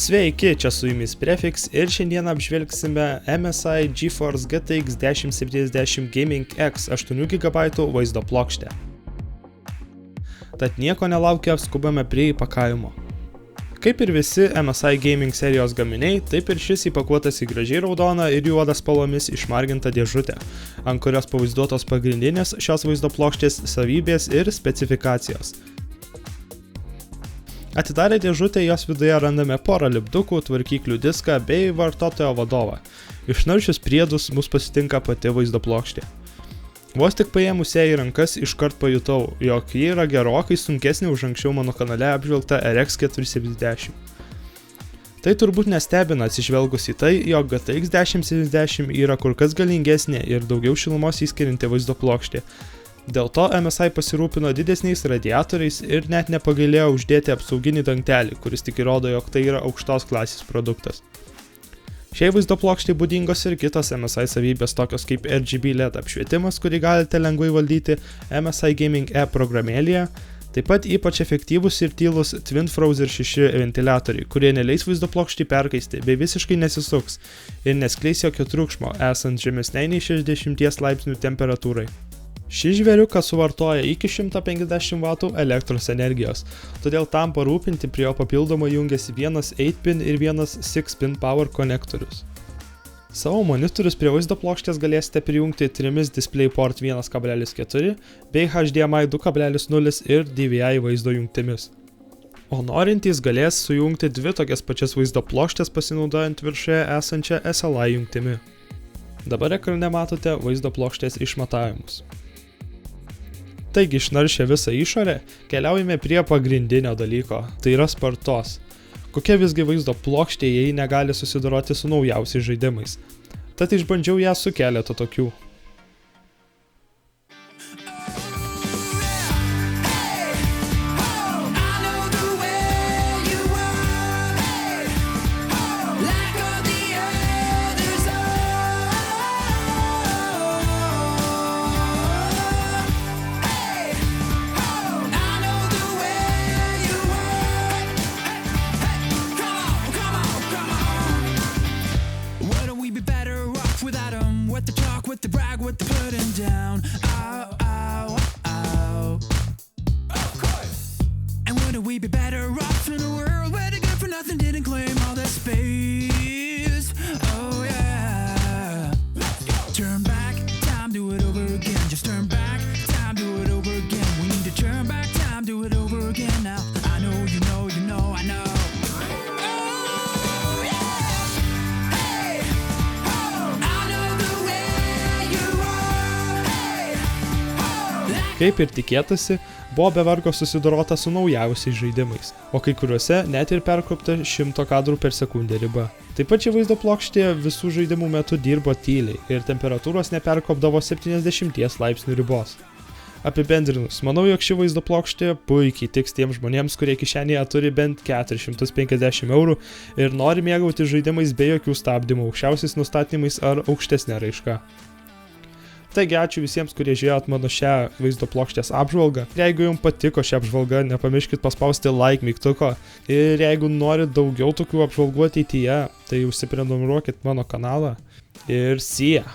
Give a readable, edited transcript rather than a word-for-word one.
Sveiki, čia su jumis Prefix ir šiandien apžvelgsime MSI GeForce GTX 1070 Gaming X 8 GB vaizdo plokštę. Tad nieko nelaukia, skubame prie įpakavimo. Kaip ir visi MSI Gaming serijos gaminiai, taip ir šis įpakuotas į gražiai raudoną ir juodą spalvomis išmargintą dėžutę, ant kurios pavaizduotos pagrindinės šios vaizdo plokštės savybės ir specifikacijos. Atidarę dėžutę, jos viduje randame porą lipdukų, tvarkyklių diską bei vartotojo vadovą. Išnaršius priedus mus pasitinka pati vaizdo plokštė. Vos tik paėmus ją į rankas, iškart pajutau, jog ji yra gerokai sunkesnė už anksčiau mano kanale apžvelgtą RX 470. Tai turbūt nestebina atsižvelgus į tai, jog GTX 1070 yra kur kas galingesnė ir daugiau šilumos įskirianti vaizdo plokštė. Dėl to MSI pasirūpino didesniais radiatoriais ir net nepagailėjo uždėti apsauginį dangtelį, kuris tik įrodo, jog tai yra aukštos klasės produktas. Šiai vaizdo plokštei būdingos ir kitos MSI savybės tokios kaip RGB LED apšvietimas, kurį galite lengvai valdyti MSI Gaming App programėlėje, taip pat ypač efektyvūs ir tylūs Twin Frozr 6 ventiliatoriai, kurie neleis vaizdo plokštei perkaisti bei visiškai nesisuks ir neskleis jokio triukšmo esant žemesnei nei 60 laipsnių temperatūrai. Šis žvėriukas suvartoja iki 150 W elektros energijos, todėl tam parūpinti prie jo papildomai jungiasi vienas 8-pin ir vienas 6-pin power konektorius. Savo monitorius prie vaizdo plokštės galėsite prijungti trimis DisplayPort 1.4 bei HDMI 2.0 ir DVI vaizdo jungtimis. O norintys galės sujungti dvi tokias pačias vaizdo plokštės pasinaudojant viršuje esančią SLI jungtimi. Dabar ekrane matote vaizdo plokštės išmatavimus. Taigi išnaršę visą išorę, keliaujame prie pagrindinio dalyko, tai yra spartos. Kokia visgi vaizdo plokštė, jei negali susidoroti su naujausiais žaidimais. Tad išbandžiau ją su keletą tokių. What the talk, what the brag, what the putting down. Ow, ow, ow. Of course. And wouldn't we be better off in a world where the good for nothing didn't claim all that space? Oh yeah. Let's go. Turn back, time, do it over again. Just turn back, time, do it over again. We need to turn back, time, do it over again now. I know, you know, you know, I know. Kaip ir tikėtasi, buvo be vargo susidorota su naujausiais žaidimais, o kai kuriuose net ir perkopta 100 kadrų per sekundę riba. Taip pat ši vaizdo plokštė visų žaidimų metu dirbo tyliai ir temperatūros neperkopdavo 70 laipsnių ribos. Apibendrinus, manau, jog ši vaizdo plokštė puikiai tiks tiems žmonėms, kurie kišenėje turi bent 450 € ir nori mėgauti žaidimais be jokių stabdymų, aukščiausiais nustatymais ar aukštesnė raiška. Taigi ačiū visiems, kurie žiūrėjot mano šią vaizdo plokštės apžvalgą. Jeigu jums patiko šią apžvalgą, nepamirškit paspausti like mygtuko. Ir jeigu norit daugiau tokių apžvalgų ateityje, tai užsiprenumeruokit mano kanalą. Ir see ya!